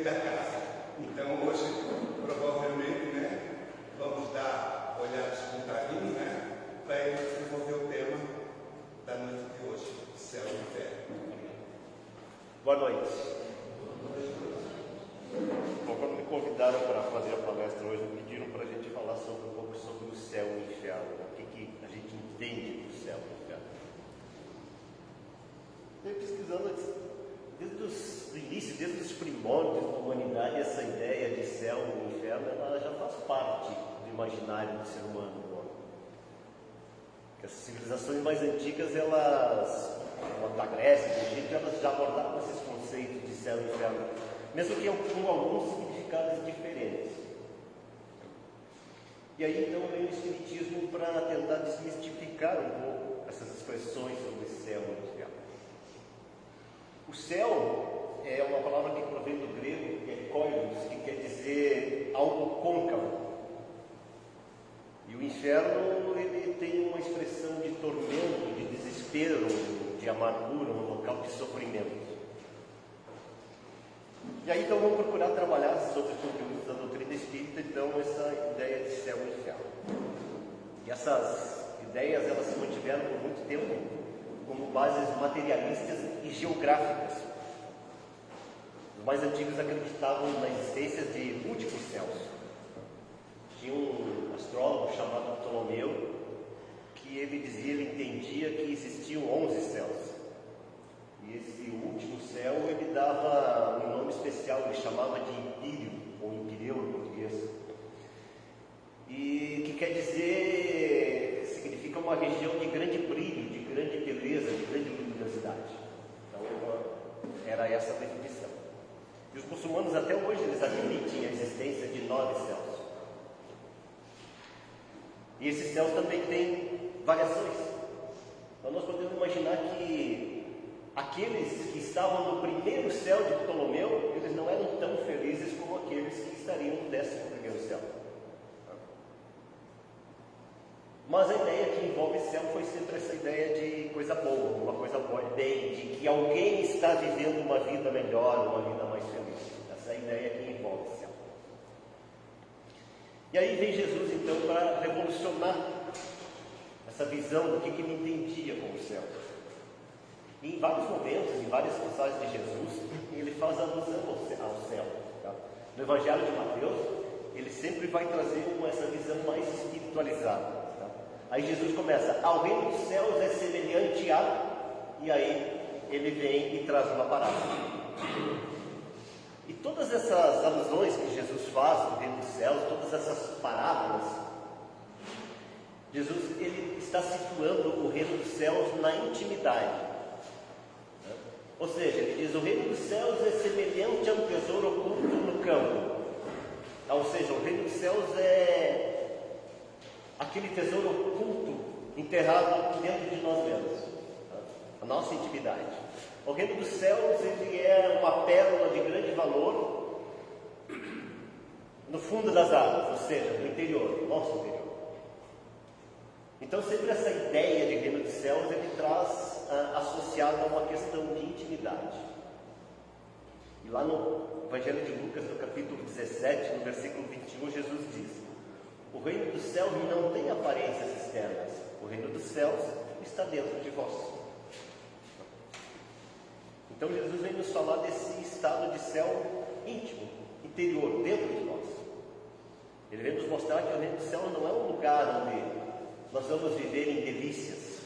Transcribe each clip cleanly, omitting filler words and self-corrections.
dentro da casa. Então hoje, provavelmente, vamos dar olhadas com carinho, para ele desenvolver o tema da noite de hoje, céu e inferno. Boa noite. Bom, quando me convidaram para fazer a palestra hoje, me pediram para a gente falar um pouco sobre o céu e o inferno, o que a gente entende do céu e do inferno. Eu pesquisando desde o início, desde os primórdios da humanidade, essa ideia de céu e inferno, ela já faz parte do imaginário do ser humano. As civilizações mais antigas, elas, como a Grécia, do Egito, elas já abordavam esses conceitos de céu e inferno, mesmo que com alguns significados diferentes. E aí então veio o Espiritismo para tentar desmistificar um pouco essas expressões sobre céu e inferno. O céu é uma palavra que provém do grego, que é koilos, que quer dizer algo côncavo. E o inferno, ele tem uma expressão de tormento, de desespero, de amargura, um local de sofrimento. E aí então vamos procurar trabalhar sobre os conteúdos da doutrina espírita, então essa ideia de céu e inferno. E essas ideias, elas se mantiveram por muito tempo como bases materialistas e geográficas. Os mais antigos acreditavam na existência de múltiplos céus. Tinha um astrólogo chamado Ptolomeu, que ele entendia que existiam 11 céus. E esse último céu, ele dava um nome especial, ele chamava de Empíreo, ou Empireu em português. E que quer dizer, significa uma região de grande brilho, de grande beleza, de grande luminosidade. Então, era essa a definição. E os muçulmanos até hoje, eles admitem a existência de 9 céus. E esses céus também têm variações. Então nós podemos imaginar que aqueles que estavam no primeiro céu de Ptolomeu, eles não eram tão felizes como aqueles que estariam no 11º céu. Mas a ideia que envolve céu foi sempre essa ideia de coisa boa, uma coisa boa, bem, de que alguém está vivendo uma vida melhor, uma vida mais feliz. Essa é a ideia que envolve céu. E aí vem Jesus, então, para revolucionar essa visão do que ele entendia como céu. E em vários momentos, em várias passagens de Jesus, ele faz alusão ao céu. Tá? No Evangelho de Mateus, ele sempre vai trazer essa visão mais espiritualizada. Tá? Aí Jesus começa, ao reino dos céus é semelhante a... E aí ele vem e traz uma parábola. E todas essas alusões que Jesus faz no reino dos céus, todas essas parábolas, Jesus ele está situando o reino dos céus na intimidade. Ou seja, ele diz, o reino dos céus é semelhante a um tesouro oculto no campo. Ou seja, o reino dos céus é aquele tesouro oculto, enterrado dentro de nós mesmos, a nossa intimidade. O reino dos céus, ele é uma pérola de grande valor no fundo das águas, ou seja, no interior, nosso interior. Então, sempre essa ideia de reino dos céus, ele traz associada a uma questão de intimidade. E lá no Evangelho de Lucas, no capítulo 17, no versículo 21, Jesus diz, o reino dos céus não tem aparências externas, o reino dos céus está dentro de vós. Então Jesus vem nos falar desse estado de céu íntimo, interior, dentro de nós. Ele vem nos mostrar que o reino do céu não é um lugar onde nós vamos viver em delícias.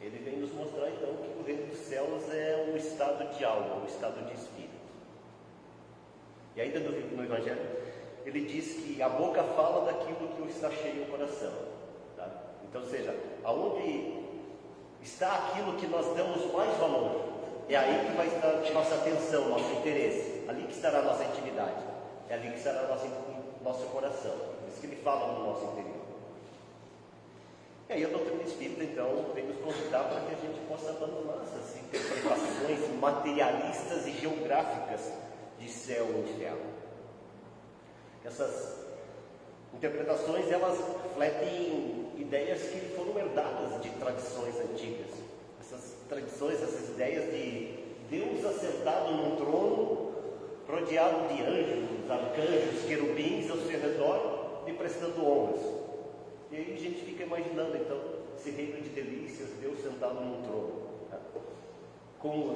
Ele vem nos mostrar então que o reino dos céus é um estado de alma, um estado de espírito. E ainda no Evangelho, ele diz que a boca fala daquilo que está cheio o coração. Tá? Então, ou seja, aonde está aquilo que nós damos mais valor, é aí que vai estar nossa atenção, nosso interesse. Ali que estará a nossa intimidade. É ali que estará nosso coração. É isso que ele fala no nosso interior. E aí a doutrina espírita, então, vem nos convidar para que a gente possa abandonar essas interpretações materialistas e geográficas de céu e inferno. Essas interpretações, elas refletem ideias que foram herdadas de tradições antigas. Essas tradições, essas ideias de Deus assentado num trono, rodeado de anjos, arcanjos, querubins ao seu redor, lhe prestando honras. E aí a gente fica imaginando então esse reino de delícias, Deus sentado num trono, com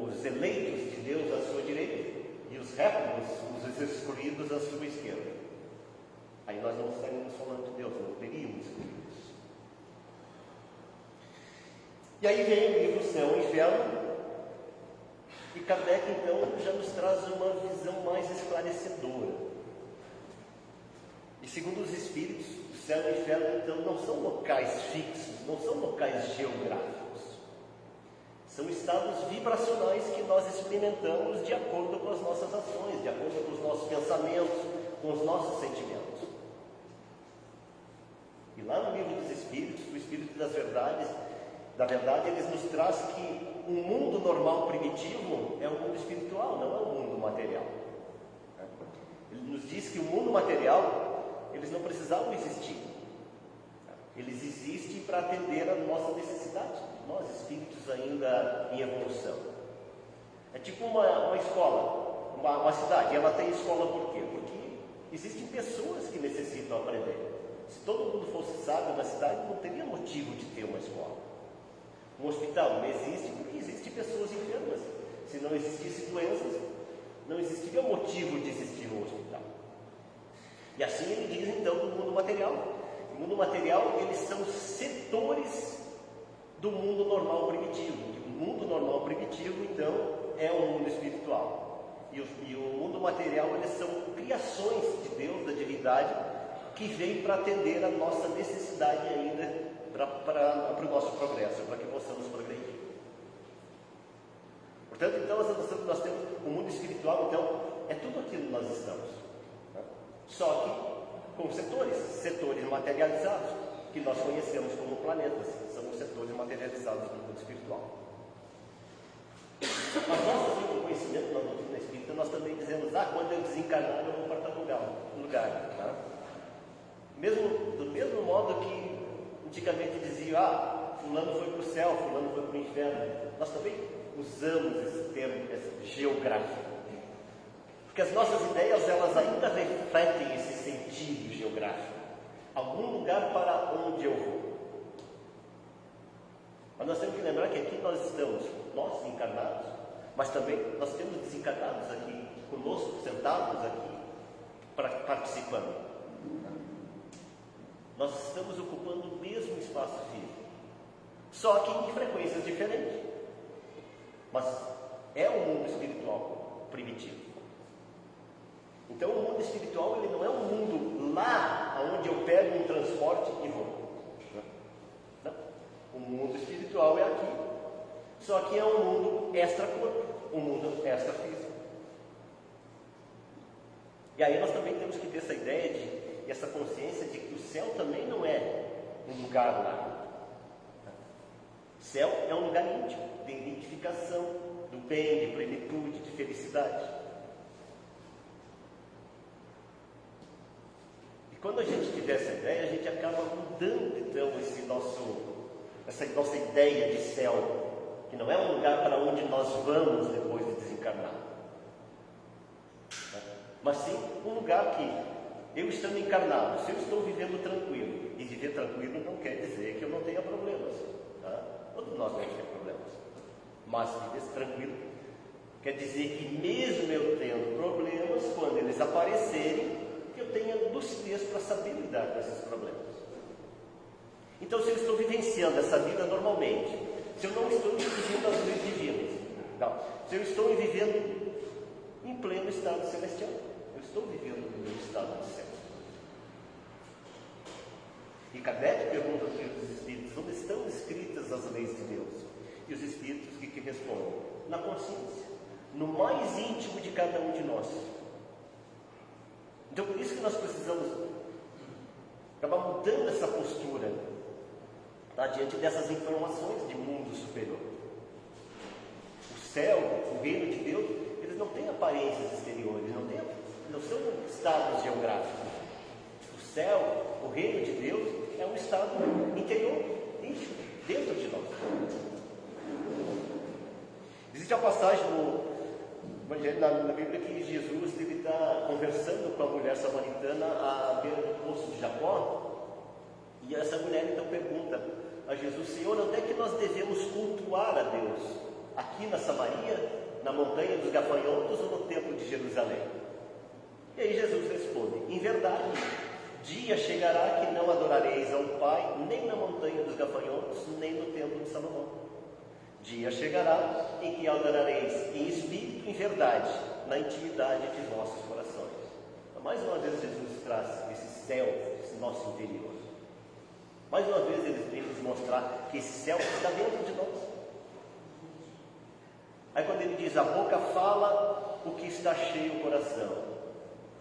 os eleitos de Deus à sua direita e os réprobos, os escolhidos à sua esquerda. Aí nós não estaríamos falando de Deus, não teríamos isso. E aí vem o livro Céu e Inferno, e Kardec então já nos traz uma visão mais esclarecedora. E segundo os Espíritos, o céu e o inferno então não são locais fixos, não são locais geográficos. São estados vibracionais que nós experimentamos de acordo com as nossas ações, de acordo com os nossos pensamentos, com os nossos sentimentos. E lá no livro dos Espíritos, o Espírito da verdade, eles nos traz que o mundo normal primitivo é o mundo espiritual, não é o mundo material. Ele nos diz que o mundo material, eles não precisavam existir. Eles existem para atender a nossa necessidade, nós espíritos ainda em evolução. É tipo uma escola, uma cidade. Ela tem escola por quê? Porque existem pessoas que necessitam aprender. Se todo mundo fosse sábio na cidade, não teria motivo de ter uma escola. Um hospital não existe porque existem pessoas enfermas. Se não existissem doenças, não existiria motivo de existir um hospital. E assim ele diz então do mundo material. O mundo material, eles são setores do mundo normal primitivo. O mundo normal primitivo, então, é o mundo espiritual. E o mundo material, eles são criações de Deus, da divindade, que vem para atender a nossa necessidade ainda para o nosso progresso, para que possamos progredir. Portanto, então, nós temos o mundo espiritual, então, é tudo aquilo que nós estamos. Né? Só que com setores materializados, que nós conhecemos como planetas, são os setores materializados do mundo espiritual. Mas nós, assim, com conhecimento na doutrina espírita, nós também dizemos, quando eu desencarnar, eu vou para tal lugar. Tá? Do mesmo modo que antigamente dizia, fulano foi para o céu, fulano foi para o inferno. Nós também usamos esse termo geográfico. Porque as nossas ideias, elas ainda refletem esse sentido geográfico. Algum lugar para onde eu vou. Mas nós temos que lembrar que aqui nós estamos, nós encarnados, mas também nós temos desencarnados aqui, conosco, sentados aqui, participando. Nós estamos ocupando o mesmo espaço físico, só que em frequências diferentes. Mas é o mundo espiritual primitivo. Então o mundo espiritual, ele não é um mundo lá onde eu pego um transporte e vou. Não. O mundo espiritual é aqui. Só que é um mundo extra-corpo, um mundo extra-físico. E aí nós também temos que ter essa ideia essa consciência de que o céu também não é um lugar lá. Céu é um lugar íntimo, de identificação, do bem, de plenitude, de felicidade. E quando a gente tiver essa ideia, a gente acaba mudando então essa nossa ideia de céu, que não é um lugar para onde nós vamos depois de desencarnar, mas sim um lugar que eu estando encarnado, se eu estou vivendo tranquilo, e viver tranquilo não quer dizer que eu não tenha problemas. Tá? Todos nós vamos ter problemas. Mas viver tranquilo quer dizer que mesmo eu tendo problemas, quando eles aparecerem, eu tenha lucidez para saber lidar com esses problemas. Então, se eu estou vivenciando essa vida normalmente, se eu não estou vivendo as leis divinas, não, se eu estou vivendo em pleno estado celestial, eu estou vivendo no meu estado de céu. E Kardec pergunta aos Espíritos, onde estão escritas as leis de Deus? E os Espíritos que respondem? Na consciência, no mais íntimo de cada um de nós. Então, por isso que nós precisamos acabar mudando essa postura, tá, diante dessas informações de mundo superior. O céu, o reino de Deus, eles não têm aparências exteriores, não são estados geográficos. O céu, o reino de Deus, é um estado interior, íntimo, dentro de nós. Existe Existe a passagem na Bíblia que Jesus deve estar conversando com a mulher samaritana à beira do poço de Jacó, e essa mulher então pergunta a Jesus: Senhor, onde é que nós devemos cultuar a Deus? Aqui na Samaria, na montanha dos gafanhotos ou no templo de Jerusalém? E aí Jesus responde: em verdade, dia chegará que não adorareis ao Pai nem na montanha dos gafanhotos, nem no templo de Salomão. Dia chegará em que adorareis em espírito e em verdade, na intimidade de vossos corações. Então, mais uma vez Jesus traz esse céu, esse nosso interior. Mais uma vez ele vem nos mostrar que esse céu está dentro de nós. Aí quando ele diz: a boca fala o que está cheio o coração.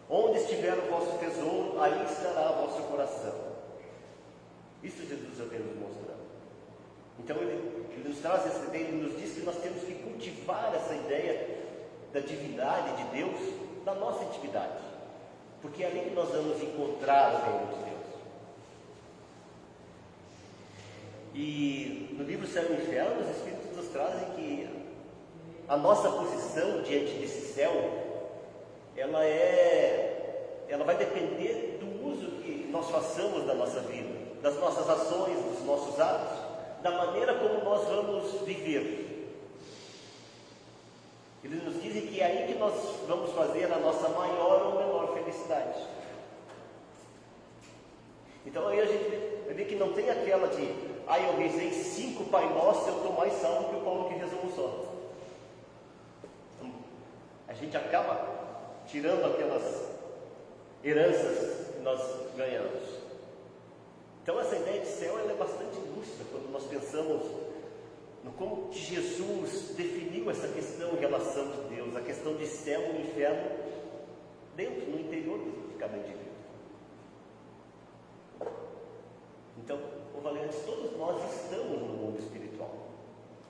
Onde estiver o vosso tesouro, aí estará o vosso coração. Isso Jesus já vem nos mostrando. Então ele nos traz essa ideia, ele nos diz que nós temos que cultivar essa ideia da divindade de Deus na nossa intimidade, porque é ali que nós vamos encontrar o reino de Deus. E no livro Céu e Inferno, os Espíritos nos trazem que a nossa posição diante desse céu, ela vai depender do uso que nós façamos da nossa vida, das nossas ações, dos nossos atos, da maneira como nós vamos viver. Eles nos dizem que é aí que nós vamos fazer a nossa maior ou menor felicidade. Então aí a gente vê que não tem aquela de: eu rezei 5 Pai Nosso, eu estou mais salvo que o Paulo que rezou um só. Então, a gente acaba tirando aquelas heranças que nós ganhamos. Então essa ideia de céu ela é bastante lúcida quando nós pensamos no como que Jesus definiu essa questão em relação de Deus, a questão de céu e inferno dentro, no interior de cada indivíduo. Então, Valentes, todos nós estamos no mundo espiritual.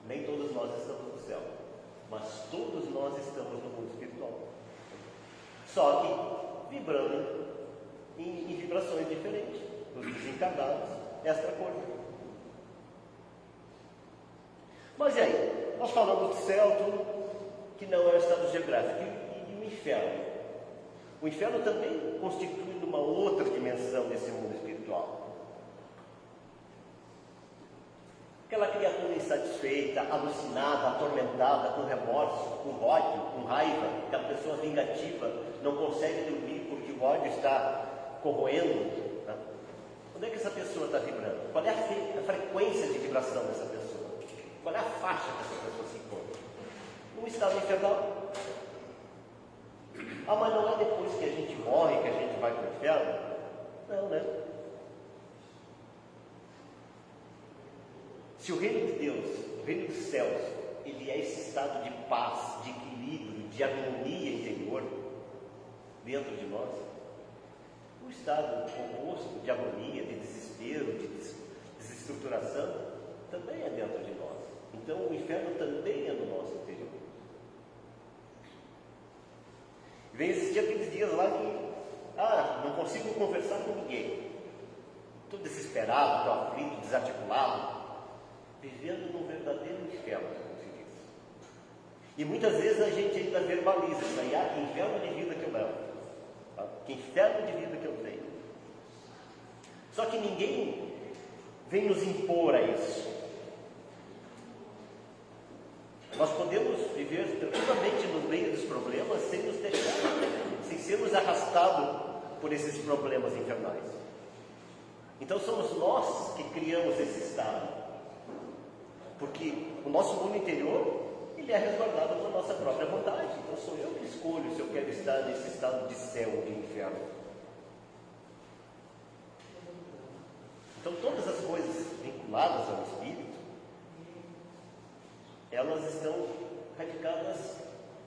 Nem todos nós estamos no céu, mas todos nós estamos no mundo espiritual. Só que vibrando em vibrações diferentes. Os desencarnados, esta coisa. Mas e aí? Nós falamos do céu, tudo que não é o estado geográfico, e o inferno. O inferno também constitui uma outra dimensão desse mundo espiritual. Aquela criatura insatisfeita, alucinada, atormentada, com remorso, com ódio, com raiva, aquela pessoa vingativa, não consegue dormir porque o ódio está corroendo. Onde é que essa pessoa está vibrando? Qual é a frequência de vibração dessa pessoa? Qual é a faixa que essa pessoa se encontra? Num estado infernal. Mas não é depois que a gente morre que a gente vai para o inferno? Não, né? Se o reino de Deus, o reino dos céus, ele é esse estado de paz, de equilíbrio, de harmonia interior dentro de nós, o estado oposto de agonia, de desespero, de desestruturação, também é dentro de nós. Então o inferno também é no nosso interior. E vem existir aqueles dias lá que não consigo conversar com ninguém. Estou desesperado, estou aflito, desarticulado, vivendo num verdadeiro inferno, como se diz. E muitas vezes a gente ainda verbaliza isso aí: que inferno de vida que eu levo. Que inferno de vida que eu tenho. Só que ninguém vem nos impor a isso. Nós podemos viver tranquilamente no meio dos problemas sem nos deixar, sem sermos arrastados por esses problemas infernais. Então somos nós que criamos esse estado, porque o nosso mundo interior ele é resguardado pela nossa própria vontade. Então sou eu que escolho se eu quero estar nesse estado de céu ou de inferno. Então todas as coisas vinculadas ao Espírito, elas estão radicadas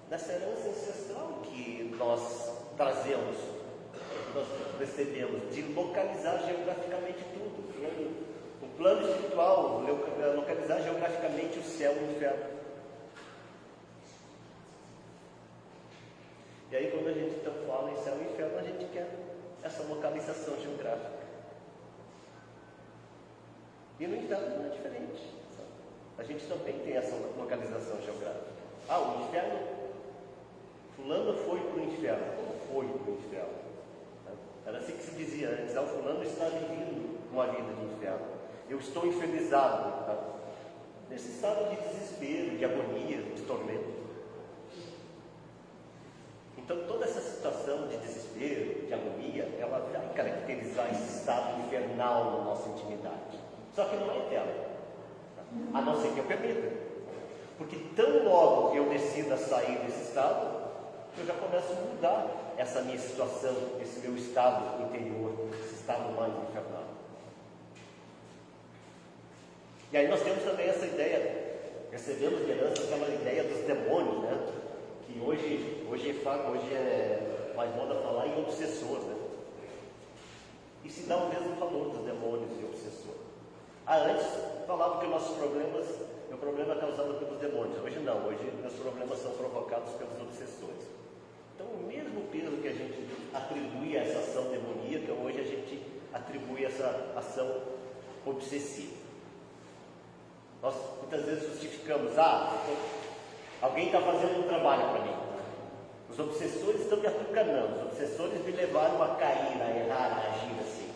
nessa herança ancestral que nós trazemos, que nós recebemos, de localizar geograficamente tudo. O plano espiritual, localizar geograficamente o céu e o inferno. E aí quando a gente então fala em céu e inferno, a gente quer essa localização geográfica. E no inferno não é diferente. A gente também tem essa localização geográfica. Ah, o inferno, fulano foi para o inferno. Como foi para o inferno? Era assim que se dizia antes, o fulano está vivendo uma vida de inferno. Eu estou infernizado, nesse estado de desespero, de agonia, de tormento. Então toda essa situação de desespero, de agonia, ela vai caracterizar esse estado infernal na nossa intimidade. Só que não é eterno, a não ser que eu permita. Porque tão logo eu decida sair desse estado, eu já começo a mudar essa minha situação, esse meu estado interior, esse estado mais infernal. E aí nós temos também essa ideia, recebemos de herança aquela ideia dos demônios, né? Que hoje é mais moda falar em obsessor, né? E se dá o mesmo valor dos demônios e obsessor. Antes falava que meu problema é causado pelos demônios. Hoje não, hoje meus problemas são provocados pelos obsessores. Então o mesmo peso que a gente atribui a essa ação demoníaca, hoje a gente atribui a essa ação obsessiva. Nós muitas vezes justificamos, alguém está fazendo um trabalho para mim. Os obsessores estão me atucanando, os obsessores me levaram a cair, a errar, a agir assim.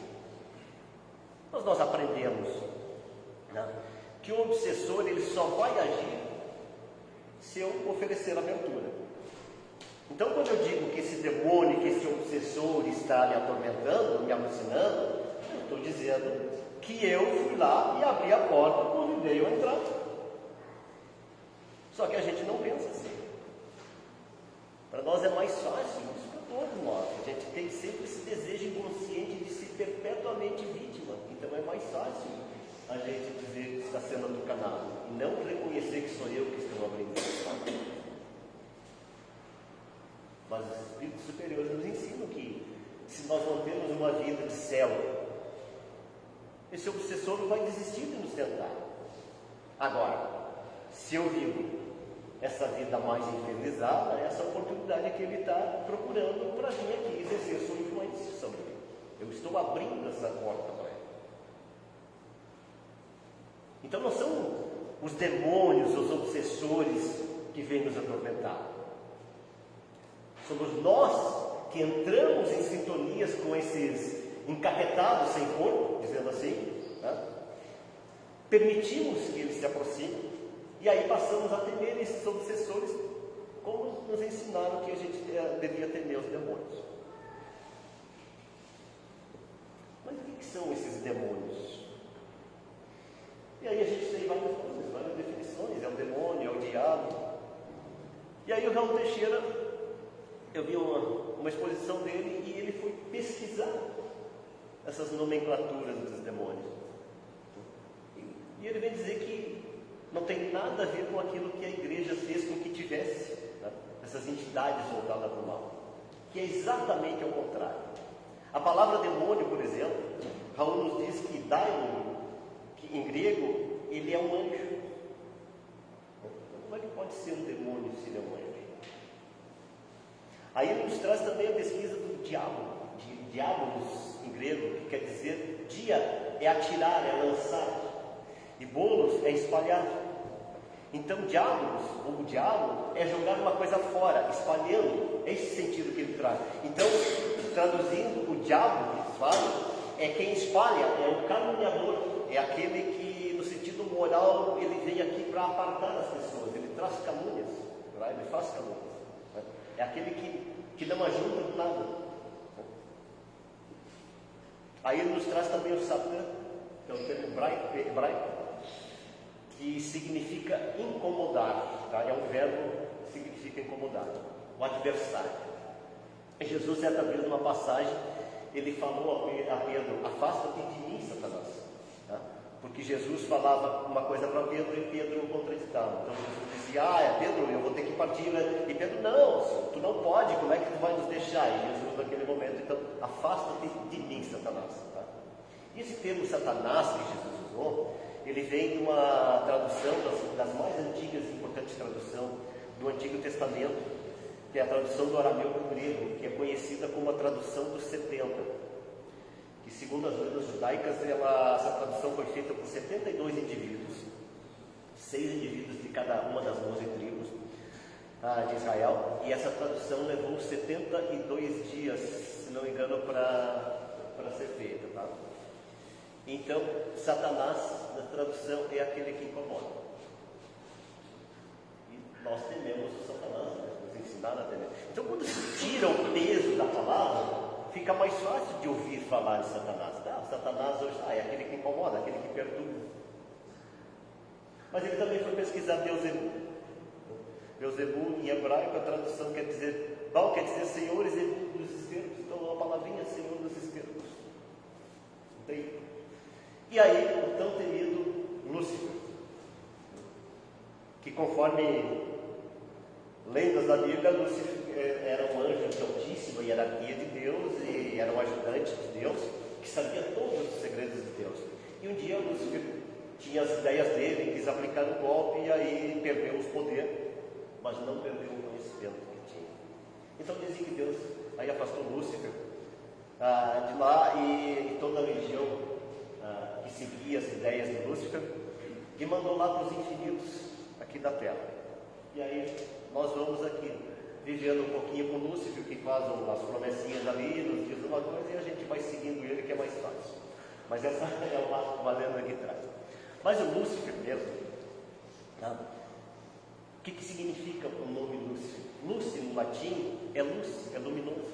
Mas nós aprendemos, né, que o obsessor ele só vai agir se eu oferecer abertura. Então quando eu digo que esse demônio, que esse obsessor está me atormentando, me alucinando, eu estou dizendo que eu fui lá e abri a porta quando veio a entrar. Só que a gente não pensa assim. Para nós é mais fácil, isso para todos nós. A gente tem sempre esse desejo inconsciente de ser perpetuamente vítima. Então é mais fácil a gente dizer que está sendo atucanado e não reconhecer que sou eu que estou abrindo essa porta. Mas os espíritos superiores nos ensinam que se nós mantermos uma vida de céu, esse obsessor não vai desistir de nos tentar. Agora, se eu vivo essa vida mais infernizada, essa oportunidade que ele está procurando para vir aqui exercer sua influência sobre ele. Eu estou abrindo essa porta para ele. Então não são os demônios, os obsessores que vêm nos atormentar. Somos nós que entramos em sintonias com esses encarretados sem corpo, dizendo assim, né? Permitimos que eles se aproximem, e aí passamos a temer esses obsessores, como nos ensinaram que a gente devia temer os demônios. Mas o que são esses demônios? E aí a gente tem várias coisas, várias definições, é o demônio, é o diabo. E aí o Raul Teixeira, eu vi uma exposição dele e ele foi pesquisar essas nomenclaturas dos demônios. E ele vem dizer que não tem nada a ver com aquilo que a igreja fez com que tivesse, né, essas entidades voltadas para o mal. Que é exatamente ao contrário. A palavra demônio, por exemplo, Raul nos diz que daimon, que em grego, ele é um anjo. Como é que pode ser um demônio se ele é um anjo? Aí ele nos traz também a pesquisa do diabo, de diabolos em grego, que quer dizer dia é atirar, é lançar, e bolos é espalhar. Então diabolos, ou o diabo, é jogar uma coisa fora, espalhando, é esse sentido que ele traz. Então, traduzindo, o diabo, que eles falam, é quem espalha, é o caluniador, é aquele que, no sentido moral, ele vem aqui para apartar as pessoas, ele traz calúnias, ele faz calúnias. É aquele que não ajuda do nada. Aí ele nos traz também o Satã, que é o termo hebraico, que significa incomodar, tá? É um verbo que significa incomodar, o adversário. Jesus, certa vez, numa passagem, ele falou a Pedro: afasta-te de mim, Satanás. Tá? Porque Jesus falava uma coisa para Pedro e Pedro o contraditava. Então Jesus dizia: Pedro, eu vou ter que partir. E Pedro: não, tu não pode, como é que tu vai nos deixar? E Jesus, naquele momento, então, afasta-te de mim, Satanás. Tá? E esse termo Satanás que Jesus usou, ele vem de uma tradução das mais antigas e importantes traduções do Antigo Testamento, que é a tradução do arameu para o grego, que é conhecida como a tradução dos 70. Que, segundo as lendas judaicas, essa tradução foi feita por 72 indivíduos, 6 indivíduos de cada uma das 12 tribos, de Israel, e essa tradução levou 72 dias, se não me engano, para ser feita. Tá? Então, Satanás, na tradução, é aquele que incomoda. E nós tememos o Satanás, né? Nos ensinaram a temer. Então, quando se tira o peso da palavra, fica mais fácil de ouvir falar de Satanás. Tá? Satanás hoje é aquele que incomoda, aquele que perturba. Mas ele também foi pesquisar Beuzebu. Beuzebu, em hebraico, a tradução quer dizer, Baal quer dizer Senhor dos estercos. Então, a palavrinha Senhor dos estercos. E aí, o tão temido Lúcifer, que conforme lendas da Bíblia, Lúcifer era um anjo de altíssima hierarquia de Deus e era um ajudante de Deus, que sabia todos os segredos de Deus. E um dia Lúcifer tinha as ideias dele, quis aplicar um golpe e aí perdeu os poderes, mas não perdeu o conhecimento que tinha. Então dizem que Deus aí afastou Lúcifer de lá e toda a religião que seguia as ideias de Lúcifer e mandou lá para os infinitos aqui da Terra. E aí nós vamos aqui vivendo um pouquinho com Lúcifer, que faz umas promessinhas ali, nos diz uma coisa e a gente vai seguindo ele, que é mais fácil. Mas essa é uma lenda que traz. Mas o Lúcifer mesmo, o que significa o nome Lúcifer? Lúcifer no latim é luz, é luminoso.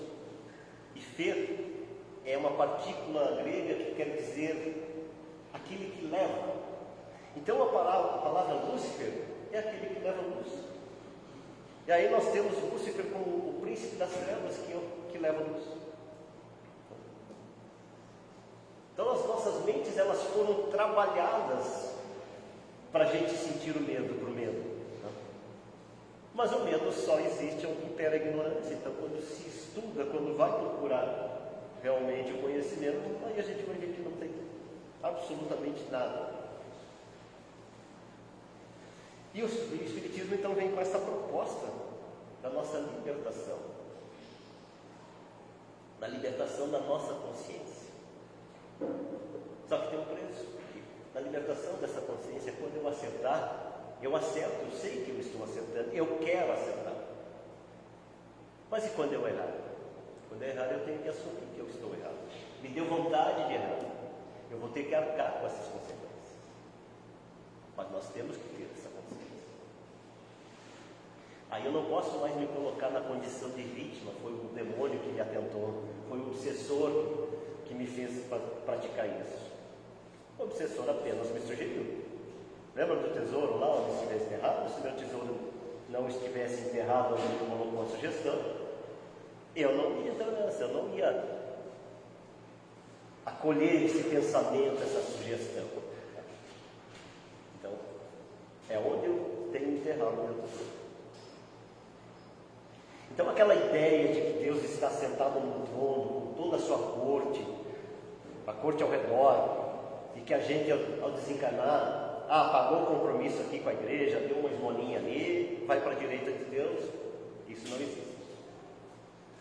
E fer é uma partícula grega que quer dizer aquele que leva. Então a palavra Lúcifer é aquele que leva luz. E aí nós temos Lúcifer como o príncipe das trevas que leva luz. Então as nossas mentes elas foram trabalhadas para a gente sentir o medo, para o medo. Mas o medo só existe onde impera a ignorância. Então quando se estuda, quando vai procurar realmente o conhecimento, aí a gente vai ver que não tem absolutamente nada. E o Espiritismo então vem com essa proposta da nossa libertação, da libertação da nossa consciência. Só que tem um preço. Na libertação dessa consciência, quando eu acertar, eu acerto, eu sei que eu estou acertando, eu quero acertar. Mas e quando eu errar? Quando eu errar, eu tenho que assumir que eu estou errado. Me deu vontade de errar. Eu vou ter que arcar com essas consequências. Mas nós temos que ter essa consciência. Aí eu não posso mais me colocar na condição de vítima. Foi o demônio que me atentou, foi o obsessor que me fez praticar isso. O obsessor apenas me sugeriu. Lembra do tesouro lá onde estivesse enterrado? Se meu tesouro não estivesse enterrado, ele colocou uma sugestão. Eu não ia entrar nessa, eu não ia acolher esse pensamento, essa sugestão. Então, é onde eu tenho enterrado o meu tesouro. Então, aquela ideia de que Deus está sentado no trono, com toda a sua corte, a corte ao redor, e que a gente, ao desencarnar, pagou o compromisso aqui com a igreja, deu uma esmolinha ali, vai para a direita de Deus, isso não existe.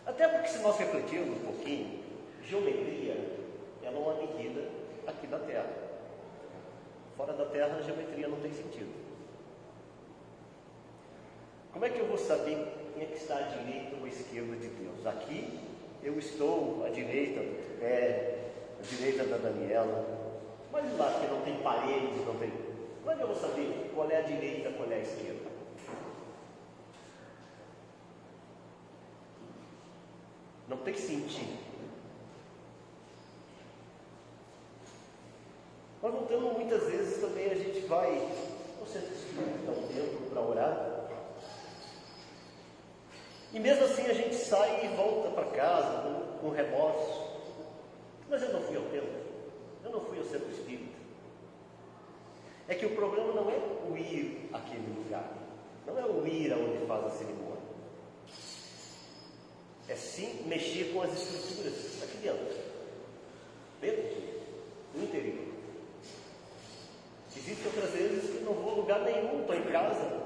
Até porque, se nós refletirmos um pouquinho, geometria ela é uma medida aqui da Terra. Fora da Terra, a geometria não tem sentido. Como é que eu vou saber quem é que está à direita ou à esquerda de Deus? Aqui eu estou à direita do Tibério, à direita da Daniela, mas lá que não tem paredes, não tem. Como é que eu vou saber qual é a direita, qual é a esquerda? Não tem sentido. Mas voltando, muitas vezes também a gente vai no centro espírita um tempo para orar. E mesmo assim a gente sai e volta para casa com remorso. Mas eu não fui ao templo, eu não fui ao centro espírita. É que o problema não é o ir àquele lugar, não é o ir aonde faz a cerimônia. É sim mexer com as estruturas aqui dentro, no interior. Existem outras vezes que não vou a lugar nenhum, estou em casa,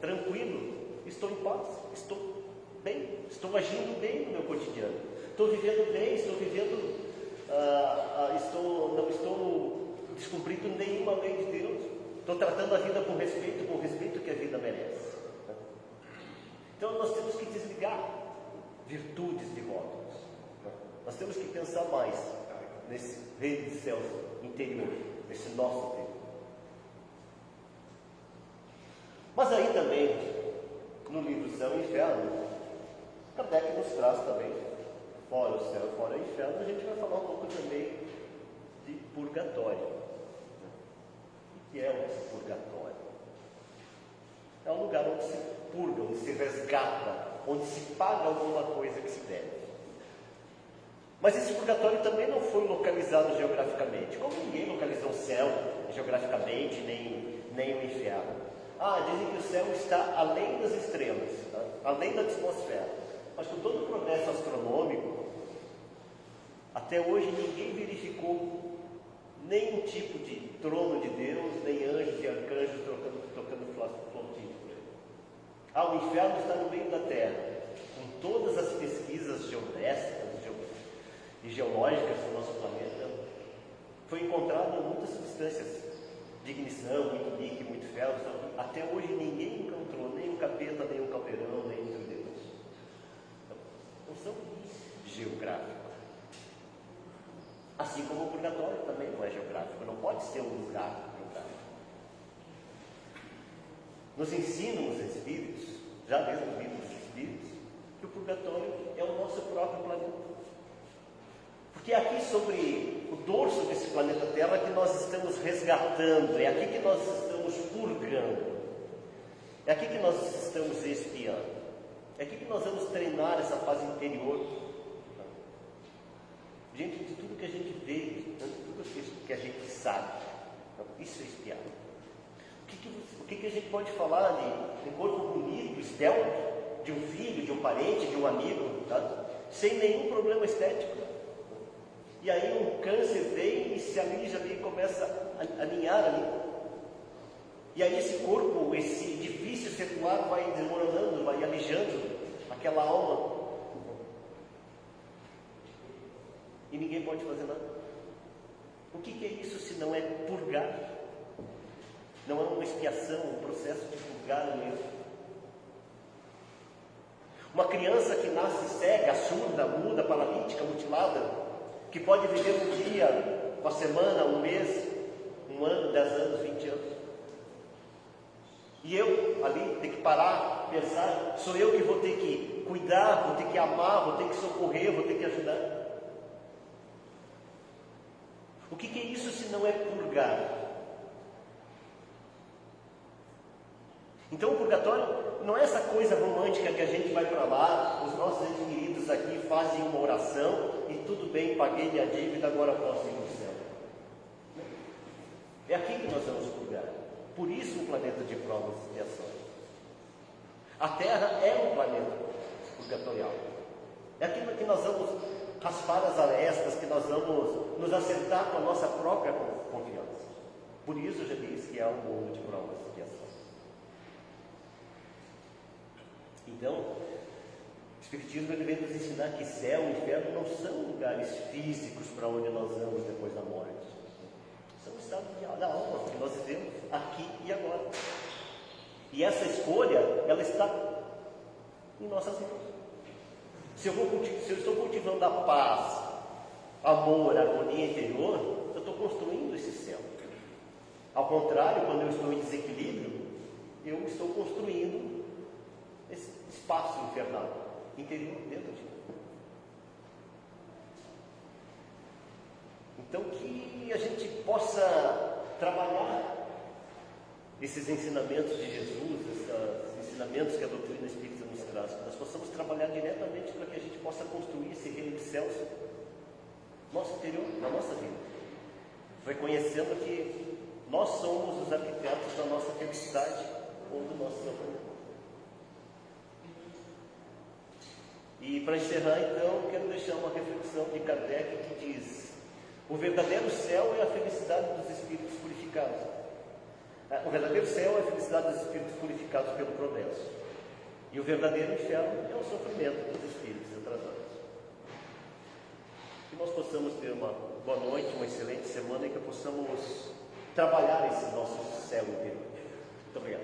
tranquilo, estou em paz, estou bem, estou agindo bem no meu cotidiano, estou vivendo bem, não estou descumprindo nenhuma lei de Deus, estou tratando a vida com o respeito que a vida merece. Então nós temos que desligar virtudes de rótulos. Nós temos que pensar mais nesse reino de céus interior, nesse nosso interior. Mas aí também, no livro Céu e Inferno, Kardec nos traz também, fora o céu e fora o inferno, a gente vai falar um pouco também de purgatório. O que é esse purgatório? É um lugar onde se purga, onde se resgata, onde se paga alguma coisa que se deve. Mas esse purgatório também não foi localizado geograficamente. Como ninguém localizou o céu geograficamente, nem o inferno. Dizem que o céu está além das estrelas, tá? Além da atmosfera. Mas com todo o progresso astronômico, até hoje ninguém verificou nenhum tipo de trono de Deus, nem anjos e arcanjos tocando flautim por ele. O inferno está no meio da terra. Com todas as pesquisas geodésicas e geológicas do nosso planeta, foi encontrado muitas substâncias de ignição, muito níquel, muito ferro. Até hoje ninguém encontrou nem o capeta, nem o caldeirão, nem o Deus. Não são geográficos. Assim como o purgatório também não é geográfico, não pode ser um lugar geográfico. Nos ensinam os Espíritos, já desde o livro dos Espíritos, que o purgatório é o nosso próprio planeta. Porque é aqui sobre o dorso desse planeta Terra que nós estamos resgatando, é aqui que nós estamos purgando, é aqui que nós estamos expiando, é aqui que nós vamos treinar essa fase interior, diante de tudo que a gente vê, de tudo que a gente sabe. Isso é expiar. O que a gente pode falar de um corpo bonito, esbelto, de um filho, de um parente, de um amigo, tá? Sem nenhum problema estético? E aí um câncer vem e se alija ali e começa a aninhar ali. E aí esse corpo, esse edifício secular vai desmoronando, vai alijando aquela alma. E ninguém pode fazer nada. O que é isso se não é purgar? Não é uma expiação, um processo de purgar mesmo. Uma criança que nasce cega, surda, muda, paralítica, mutilada, que pode viver um dia, uma semana, um mês, um ano, 10 anos, 20 anos. E eu ali ter que parar, pensar, sou eu que vou ter que cuidar, vou ter que amar, vou ter que socorrer, vou ter que ajudar. O que é isso se não é purgar? Então o purgatório não é essa coisa romântica que a gente vai para lá, os nossos entes queridos aqui fazem uma oração e tudo bem, paguei minha dívida, agora posso ir no céu. É aqui que nós vamos purgar. Por isso um planeta de provas e expiações. A Terra é um planeta purgatorial. É aqui que nós vamos raspar as arestas, que nós vamos nos acertar com a nossa própria confiança. Por isso eu já disse que é um mundo de provas e expiações. Então, o Espiritismo ele vem nos ensinar que céu e inferno não são lugares físicos para onde nós vamos depois da morte. São estados da alma que nós vivemos aqui e agora. E essa escolha, ela está em nossas mãos. Se eu estou cultivando a paz, amor, harmonia interior, eu estou construindo esse céu. Ao contrário, quando eu estou em desequilíbrio, eu estou construindo esse espaço infernal interior dentro de mim. Então que a gente possa trabalhar esses ensinamentos de Jesus, esses ensinamentos que a doutrina espírita nos traz, que nós possamos trabalhar diretamente para que a gente possa construir esse reino de céus no nosso interior, na nossa vida, reconhecendo que nós somos os arquitetos da nossa felicidade ou do nosso sofrimento. E para encerrar, então, quero deixar uma reflexão de Kardec que diz: o verdadeiro céu é a felicidade dos espíritos purificados. O verdadeiro céu é a felicidade dos espíritos purificados pelo progresso. E o verdadeiro inferno é o sofrimento dos espíritos atrasados. Que nós possamos ter uma boa noite, uma excelente semana e que possamos trabalhar esse nosso céu interior. Muito obrigado.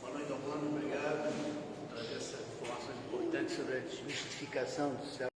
Boa noite, Solano, obrigado por trazer essa informação importante sobre a desmistificação do céu.